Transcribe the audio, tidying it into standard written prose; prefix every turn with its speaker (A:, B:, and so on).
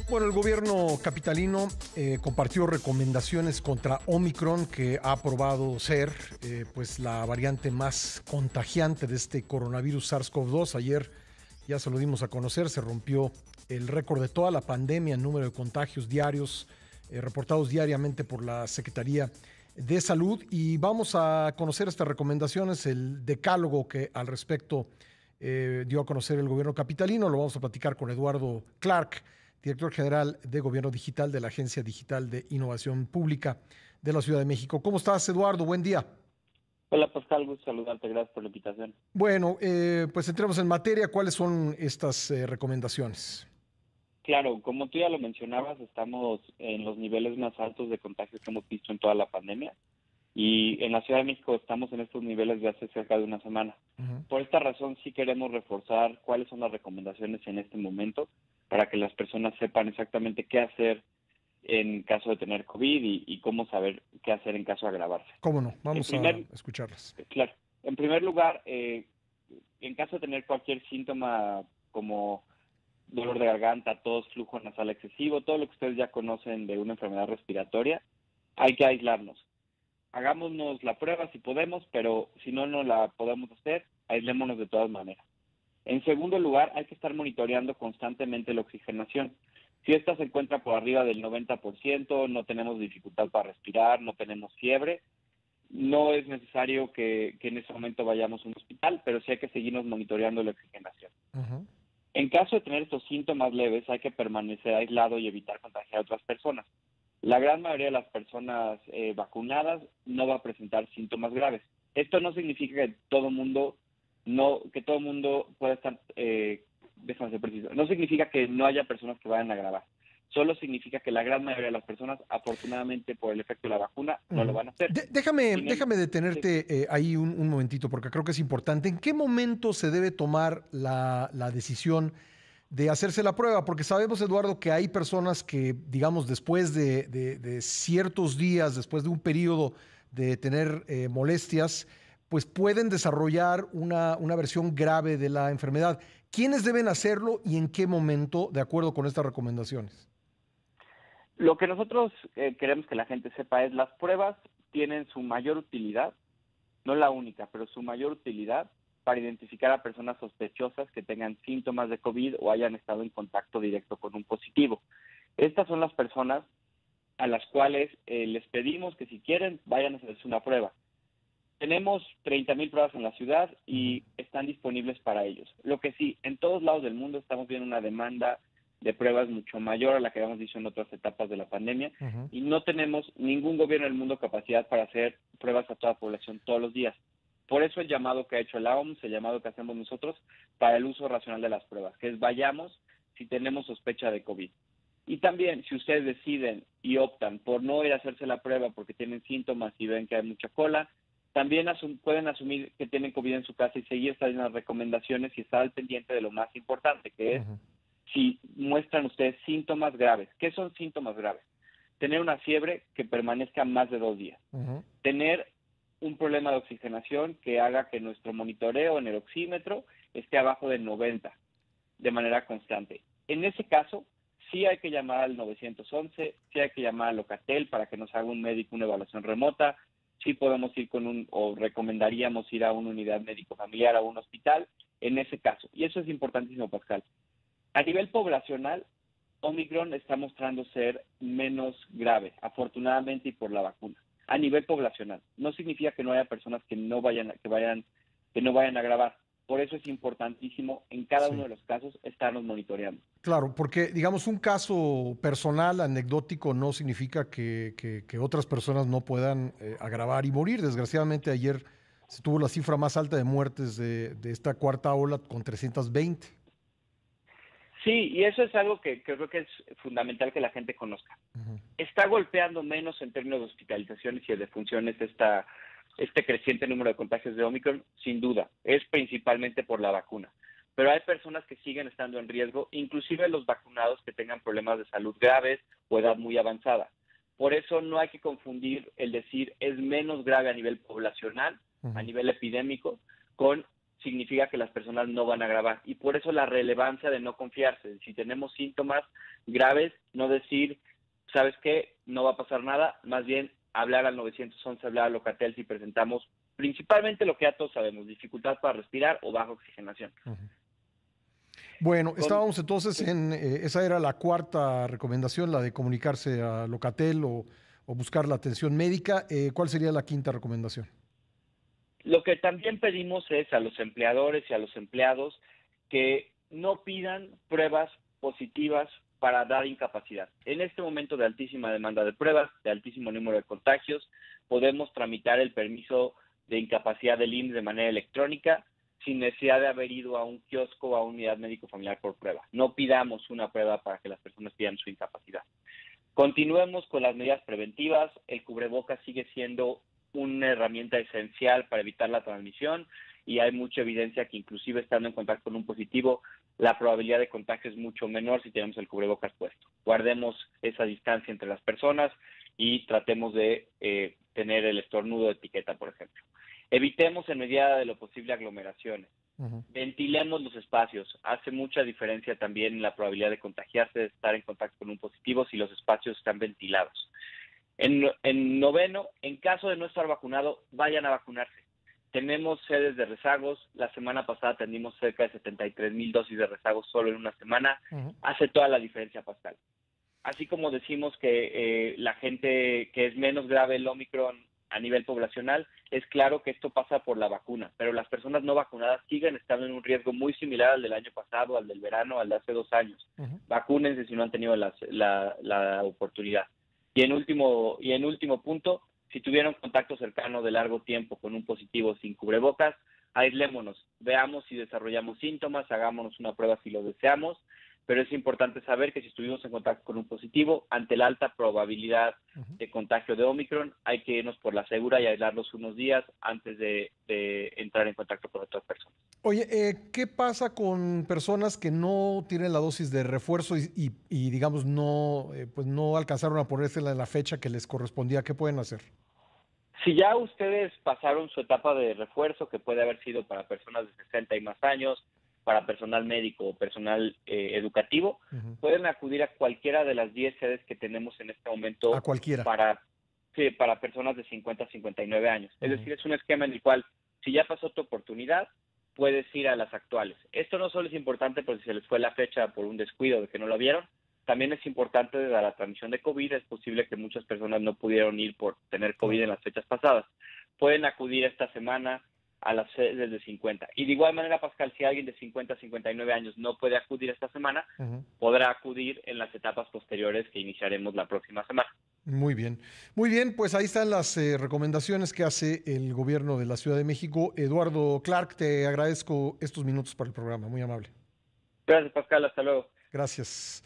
A: Bueno, el gobierno capitalino compartió recomendaciones contra Omicron, que ha probado ser pues la variante más contagiante de este coronavirus SARS-CoV-2. Ayer ya se lo dimos a conocer, se rompió el récord de toda la pandemia en número de contagios diarios reportados diariamente por la Secretaría de Salud. Y vamos a conocer estas recomendaciones, el decálogo que al respecto dio a conocer el gobierno capitalino. Lo vamos a platicar con Eduardo Clark, director general de Gobierno Digital de la Agencia Digital de Innovación Pública de la Ciudad de México. ¿Cómo estás, Eduardo? Buen día.
B: Hola Pascal, gusto saludarte, gracias por la invitación.
A: Bueno, pues entremos en materia. ¿Cuáles son estas recomendaciones?
B: Claro, como tú ya lo mencionabas, estamos en los niveles más altos de contagios que hemos visto en toda la pandemia y en la Ciudad de México estamos en estos niveles de hace cerca de una semana.
A: Uh-huh.
B: Por esta razón sí queremos reforzar cuáles son las recomendaciones en este momento para que las personas sepan exactamente qué hacer en caso de tener COVID y cómo saber qué hacer en caso de agravarse.
A: ¿Cómo no?
B: En
A: Vamos a
B: primer,
A: escucharlas.
B: claro, en primer lugar, en caso de tener cualquier síntoma como dolor de garganta, tos, flujo nasal excesivo, todo lo que ustedes ya conocen de una enfermedad respiratoria, hay que aislarnos. Hagámonos la prueba si podemos, pero si no, no la podemos hacer, aislémonos de todas maneras. En segundo lugar, hay que estar monitoreando constantemente la oxigenación. Si esta se encuentra por arriba del 90%, no tenemos dificultad para respirar, no tenemos fiebre, no es necesario que en ese momento vayamos a un hospital, pero sí hay que seguirnos monitoreando la oxigenación.
A: Uh-huh.
B: En caso de tener estos síntomas leves, hay que permanecer aislado y evitar contagiar a otras personas. La gran mayoría de las personas vacunadas no va a presentar síntomas graves. Esto no significa que todo mundo pueda estar, déjame ser preciso, no significa que no haya personas que vayan a agravar. Solo significa que la gran mayoría de las personas, afortunadamente por el efecto de la vacuna, no lo
A: Uh-huh.
B: van a hacer.
A: Déjame
B: Sí.
A: detenerte ahí un momentito, porque creo que es importante. ¿En qué momento se debe tomar la decisión de hacerse la prueba? Porque sabemos, Eduardo, que hay personas que, digamos, después de ciertos días, después de un periodo de tener molestias, pues pueden desarrollar una versión grave de la enfermedad. ¿Quiénes deben hacerlo y en qué momento, de acuerdo con estas recomendaciones?
B: Lo que nosotros queremos que la gente sepa es las pruebas tienen su mayor utilidad, no la única, pero su mayor utilidad para identificar a personas sospechosas que tengan síntomas de COVID o hayan estado en contacto directo con un positivo. Estas son las personas a las cuales les pedimos que si quieren vayan a hacerse una prueba. Tenemos 30,000 pruebas en la ciudad
A: Uh-huh.
B: y están disponibles para ellos. Lo que sí, en todos lados del mundo estamos viendo una demanda de pruebas mucho mayor a la que habíamos visto en otras etapas de la pandemia
A: Uh-huh.
B: y no tenemos ningún gobierno del mundo capacidad para hacer pruebas a toda la población todos los días. Por eso el llamado que ha hecho la OMS, el llamado que hacemos nosotros para el uso racional de las pruebas, que es vayamos si tenemos sospecha de COVID. Y también, si ustedes deciden y optan por no ir a hacerse la prueba porque tienen síntomas y ven que hay mucha cola, también pueden asumir que tienen COVID en su casa y seguir estas mismas recomendaciones y estar al pendiente de lo más importante, que es
A: Uh-huh.
B: si muestran ustedes síntomas graves. ¿Qué son síntomas graves? Tener una fiebre que permanezca más de 2 días.
A: Uh-huh.
B: Tener un problema de oxigenación que haga que nuestro monitoreo en el oxímetro esté abajo de 90 de manera constante. En ese caso, sí hay que llamar al 911, sí hay que llamar al Locatel para que nos haga un médico una evaluación remota, sí podemos ir o recomendaríamos ir a una unidad médico familiar, a un hospital, en ese caso. Y eso es importantísimo, Pascal. A nivel poblacional, Omicron está mostrando ser menos grave, afortunadamente y por la vacuna. A nivel poblacional, no significa que no haya personas que no vayan a agravar. Por eso es importantísimo en cada uno
A: Sí.
B: de los casos estarnos monitoreando.
A: Claro, porque digamos un caso personal, anecdótico, no significa que otras personas no puedan agravar y morir. Desgraciadamente ayer se tuvo la cifra más alta de muertes de esta cuarta ola con 320.
B: Sí, y eso es algo que creo que es fundamental que la gente conozca.
A: Ujú.
B: Está golpeando menos en términos de hospitalizaciones y de defunciones este creciente número de contagios de Omicron, sin duda. Es principalmente por la vacuna. Pero hay personas que siguen estando en riesgo, inclusive los vacunados que tengan problemas de salud graves o edad muy avanzada. Por eso no hay que confundir el decir es menos grave a nivel poblacional, a
A: Ujú.
B: nivel epidémico, con significa que las personas no van a agravar. Y por eso la relevancia de no confiarse. Si tenemos síntomas, graves, no decir, ¿sabes qué? No va a pasar nada, más bien hablar al 911, hablar a Locatel si presentamos principalmente lo que ya todos sabemos, dificultad para respirar o baja oxigenación.
A: Uh -huh. Bueno,
B: Con,
A: estábamos entonces en, esa era la cuarta recomendación, la de comunicarse a Locatel o buscar la atención médica. ¿Cuál sería la quinta recomendación?
B: Lo que también pedimos es a los empleadores y a los empleados que no pidan pruebas positivas para dar incapacidad. En este momento de altísima demanda de pruebas, de altísimo número de contagios, podemos tramitar el permiso de incapacidad del IMSS de manera electrónica sin necesidad de haber ido a un kiosco o a una unidad médico familiar por prueba. No pidamos una prueba para que las personas pidan su incapacidad. Continuemos con las medidas preventivas. El cubrebocas sigue siendo una herramienta esencial para evitar la transmisión y hay mucha evidencia que inclusive estando en contacto con un positivo, la probabilidad de contagio es mucho menor si tenemos el cubrebocas puesto. Guardemos esa distancia entre las personas y tratemos de tener el estornudo de etiqueta, por ejemplo. Evitemos en medida de lo posible aglomeraciones. Ventilemos los espacios. Hace mucha diferencia también la probabilidad de contagiarse, de estar en contacto con un positivo si los espacios están ventilados. En noveno, en caso de no estar vacunado, vayan a vacunarse. Tenemos sedes de rezagos. La semana pasada atendimos cerca de 73,000 dosis de rezagos solo en una semana. Hace toda la diferencia, Pascal. Así como decimos que la gente que es menos grave el Omicron a nivel poblacional, es claro que esto pasa por la vacuna, pero las personas no vacunadas siguen estando en un riesgo muy similar al del año pasado, al del verano, al de hace 2 años. Vacúnense si no han tenido la oportunidad. Y en último punto, si tuvieron contacto cercano de largo tiempo con un positivo sin cubrebocas, aislémonos, veamos si desarrollamos síntomas, hagámonos una prueba si lo deseamos, pero es importante saber que si estuvimos en contacto con un positivo, ante la alta probabilidad de contagio de Omicron, hay que irnos por la segura y aislarlos unos días antes de entrar en contacto con otras personas.
A: Oye, ¿qué pasa con personas que no tienen la dosis de refuerzo y digamos, no, pues no alcanzaron a ponérsela en la fecha que les correspondía? ¿Qué pueden hacer?
B: Si ya ustedes pasaron su etapa de refuerzo, que puede haber sido para personas de 60 y más años, para personal médico o personal educativo, pueden acudir a cualquiera de las 10 sedes que tenemos en este momento
A: A cualquiera.
B: para personas de 50 a 59 años. Es decir, es un esquema en el cual, si ya pasó tu oportunidad, puedes ir a las actuales. Esto no solo es importante porque se les fue la fecha por un descuido de que no lo vieron, también es importante de la transmisión de COVID. Es posible que muchas personas no pudieron ir por tener COVID en las fechas pasadas. Pueden acudir esta semana a las sedes de 50. Y de igual manera, Pascal, si alguien de 50 a 59 años no puede acudir esta semana, podrá acudir en las etapas posteriores que iniciaremos la próxima semana.
A: Muy bien. Muy bien, pues ahí están las recomendaciones que hace el gobierno de la Ciudad de México. Eduardo Clark, te agradezco estos minutos para el programa. Muy amable.
B: Gracias, Pascal. Hasta luego.
A: Gracias.